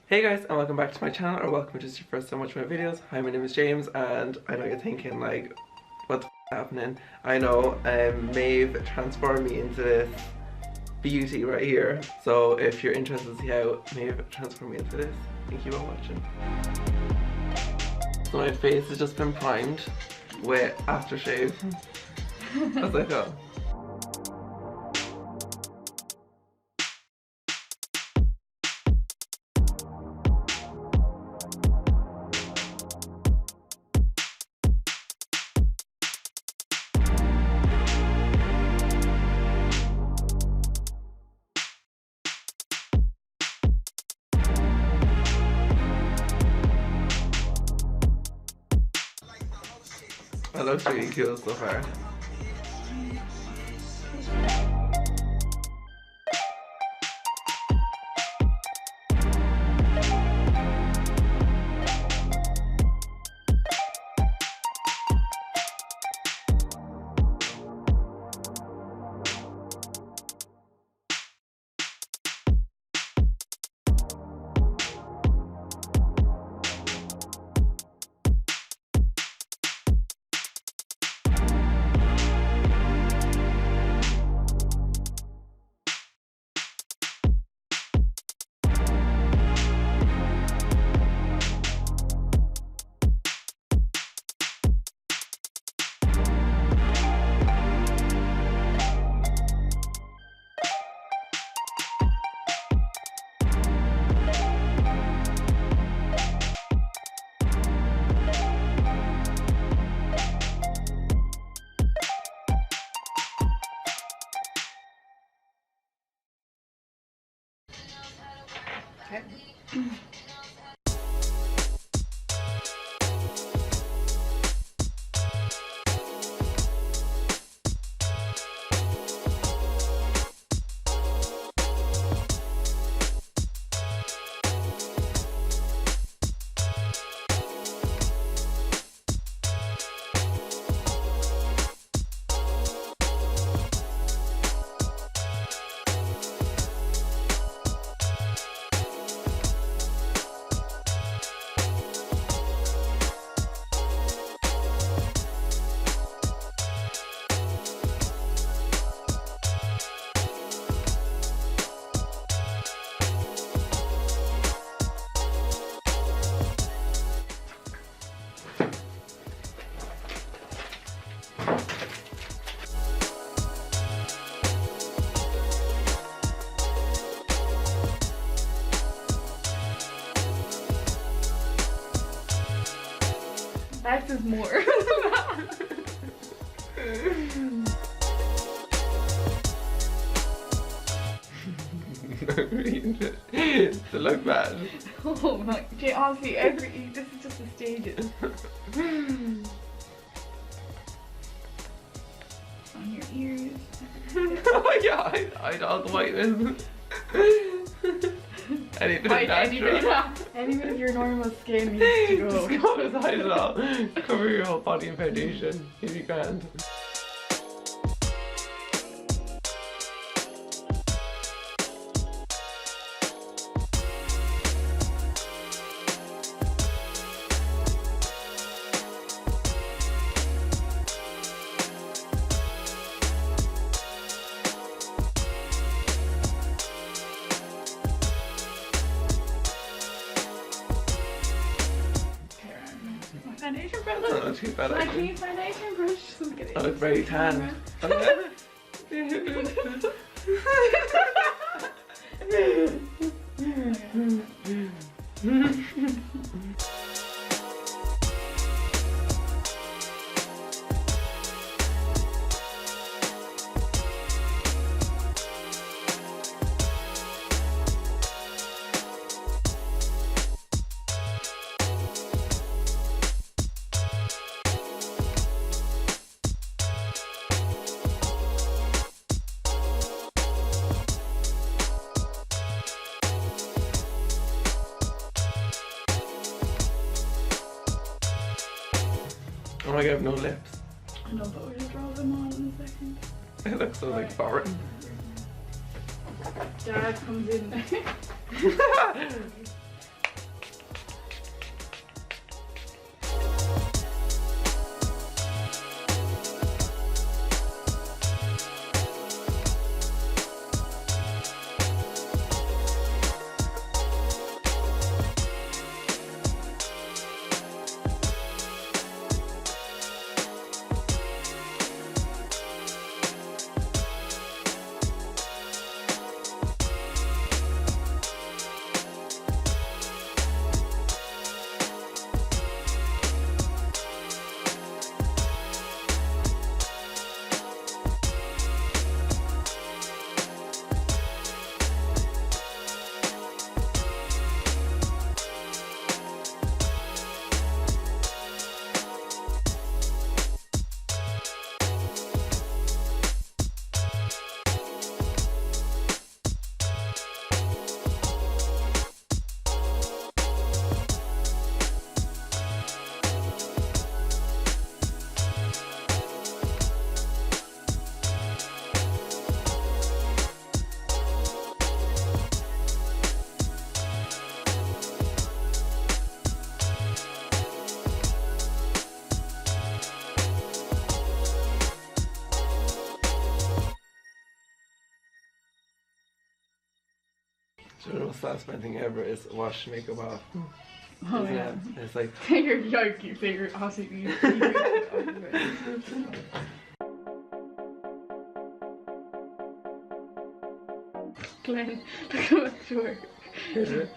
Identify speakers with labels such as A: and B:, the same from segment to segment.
A: Hey guys, and welcome back to my channel, or welcome if this is your first time watching my videos. Hi, my name is James, and I know you're thinking like, what the f is happening? I know, Maeve transformed me into this beauty right here. So if you're interested to see how Maeve transformed me into this, then keep on watching. So my face has just been primed with aftershave, as I go. That looks really cool so far.
B: Okay. That is more.
A: To look bad.
B: Oh my, honestly, this is just the stages. On your ears.
A: Oh yeah, I all the whiteness. Any bit of natural.
B: Any bit of your normal skin needs to go.
A: Just go to hide it all. Cover your whole body in foundation. You'll be grand.
B: Foundation brush.
A: That's not too bad,
B: My
A: actually.
B: clean foundation brush. Look at it.
A: I look very tan. Oh my god, I have no lips.
B: I know, but we'll just draw them on in a second.
A: It looks so like foreign.
B: Dad comes in.
A: The most satisfying thing ever is wash makeup off.
B: Oh
A: Isn't
B: yeah.
A: it? It's like
B: You're yikes, you're absolutely Glenn, look at my short.
A: is it?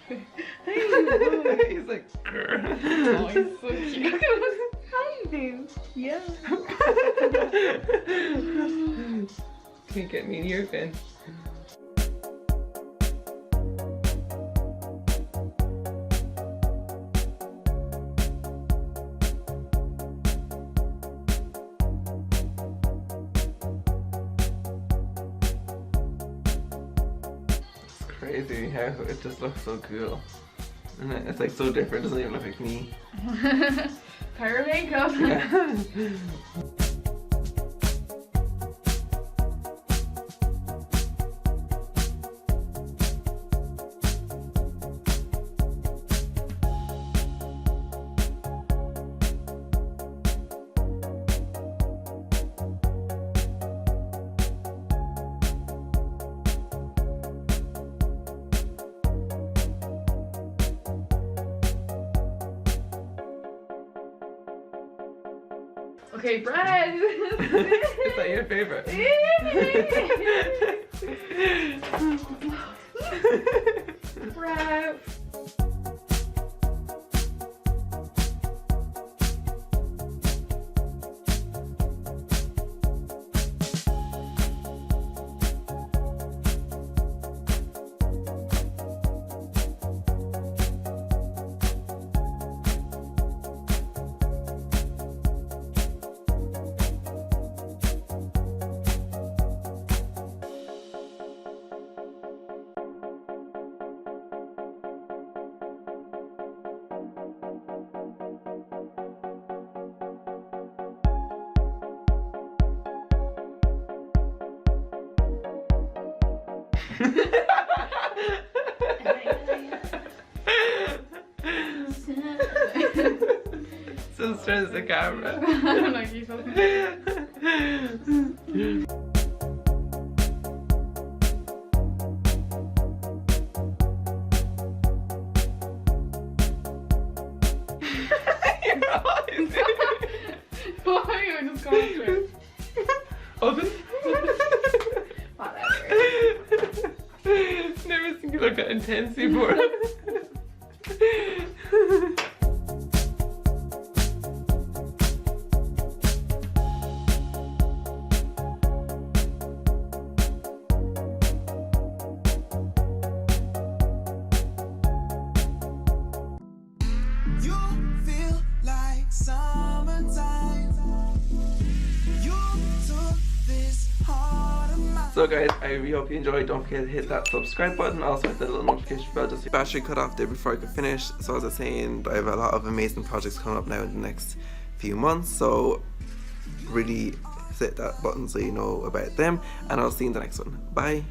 A: He's like
B: Oh, he's so cute. Hi, babe. Yeah.
A: Can't get me near again. Crazy how it just looks so cool. And it's like so different, it doesn't even look like me.
B: Pyro makeup.
A: Yeah.
B: Okay, bread.
A: Is that your favorite?
B: Bread.
A: So stress the camera.
B: I don't know, you told me. Why are you just going through?
A: Open.
B: Whatever.
A: Never seen you look that intense before.
C: You feel like summertime. You took this heart of mine.
A: So guys, I really hope you enjoyed. Don't forget to hit that subscribe button. Also hit the little notification bell. Just battery cut off there before I could finish. So as I was saying, I have a lot of amazing projects coming up now in the next few months. So really hit that button so you know about them. And I'll see you in the next one. Bye.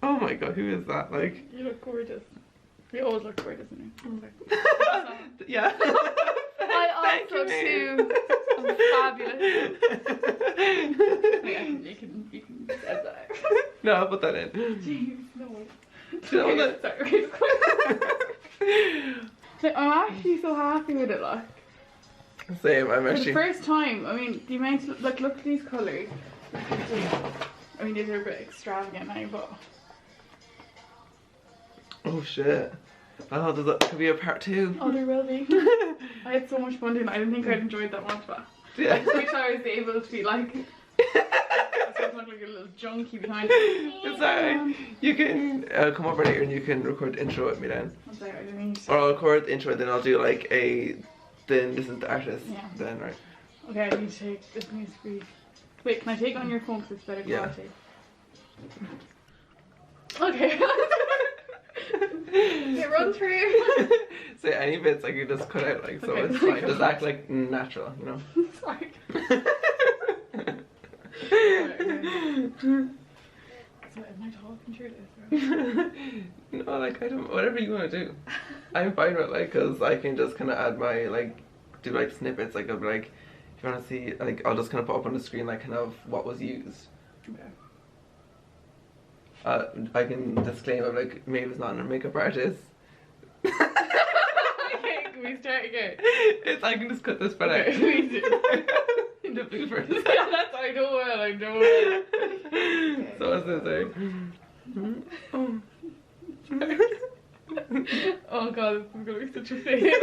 A: Oh my god, who is that? Like,
B: You look gorgeous. You always look gorgeous in it.
A: yeah.
B: I
A: Thank
B: also
A: you, Maeve.
B: too. I'm fabulous. Yeah, you can say that.
A: No, I'll put that in.
B: Jeez, no.
A: You know that-
B: Sorry, okay, I'm actually so happy with it, like.
A: Same, I'm
B: For the
A: actually.
B: first time, I mean, the amount of, like, look at these colours. I mean, these are a bit extravagant now, but.
A: Oh shit. Oh, that could be a part 2.
B: Oh, there will be. I had so much fun doing it. I didn't think I'd enjoy it that much, but I
A: Yeah.
B: just wish I was able to be like. I just look like a little junkie behind it.
A: It's alright. You can come over later and you can record the intro with me then.
B: I'm sorry, I didn't mean to.
A: Or I'll record the intro, then I'll do like a. Then this is the artist.
B: Yeah.
A: Then, right?
B: Okay, I need to take. This needs to be. Wait, can I take it on your phone because it's better
A: Yeah.
B: quality? Okay. Okay, run through.
A: So any bits I can just cut out, like, so
B: Okay.
A: it's fine. Just act like natural, you know?
B: Sorry. So am I talking through this?
A: No, like, I don't, whatever you want to do. I'm fine with, like, because I can just kind of add my, like, do, like, snippets, like, of, like, if you want to see, like, I'll just kind of put up on the screen, like, kind of what was used.
B: Okay.
A: I can disclaim I'm like, Maeve is not a makeup artist.
B: Okay, can we start again?
A: I can just cut this part out.
B: Okay, we do.
A: In the bloopers.
B: Yeah, that's, I know it.
A: So what's this, sorry?
B: Oh god, this is gonna be such a fail.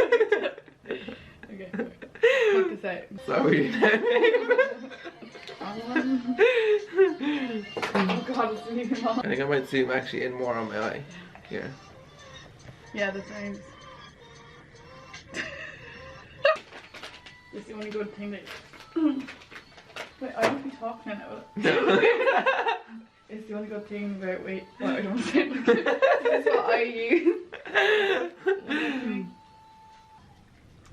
B: Okay, cut this out.
A: Sorry.
B: Oh god, it's leaving off.
A: I think I might zoom actually in more on my eye. Here.
B: Yeah, that's nice. It's the only good thing that. Wait, I won't be talking now. It's the only good thing about wait. What I don't say. This is what I use.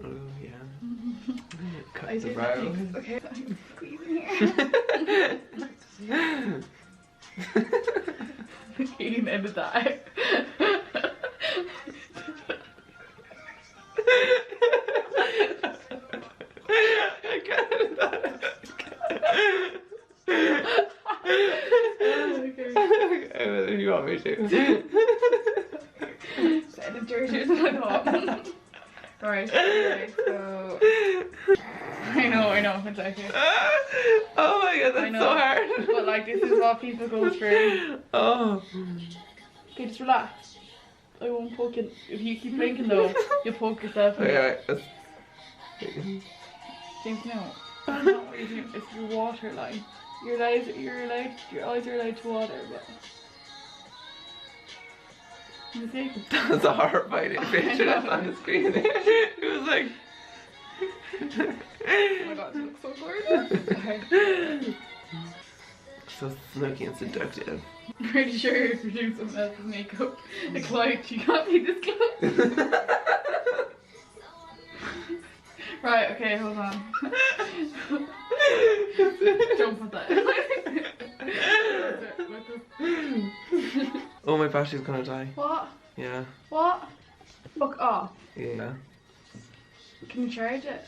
A: Oh yeah. Cut
B: I
A: the
B: do
A: brows.
B: things. Okay, I'm squeezing here. Eating in the dark.
A: I can't.
B: Okay.
A: If you want me to.
B: Set the jerseys on top. Alright, anyway, so I know, it's okay.
A: Oh my god, that's so hard.
B: But like this is what people go through.
A: Oh.
B: Okay, just relax. I won't poke you. If you keep blinking though, you'll poke yourself.
A: Okay,
B: James, no. That's not what you're doing. It's your water line. Your eyes are allowed to water, but you see?
A: That's a horrifying picture that's on the screen. It was like.
B: Oh my god, you look so gorgeous.
A: So smoky and seductive.
B: I'm pretty sure if you're doing someone else's makeup, the client, you can't be this close. Right, okay, hold on. Jump with that.
A: Oh, my battery's gonna die.
B: What?
A: Yeah.
B: What? Fuck off.
A: Yeah.
B: Can you charge it?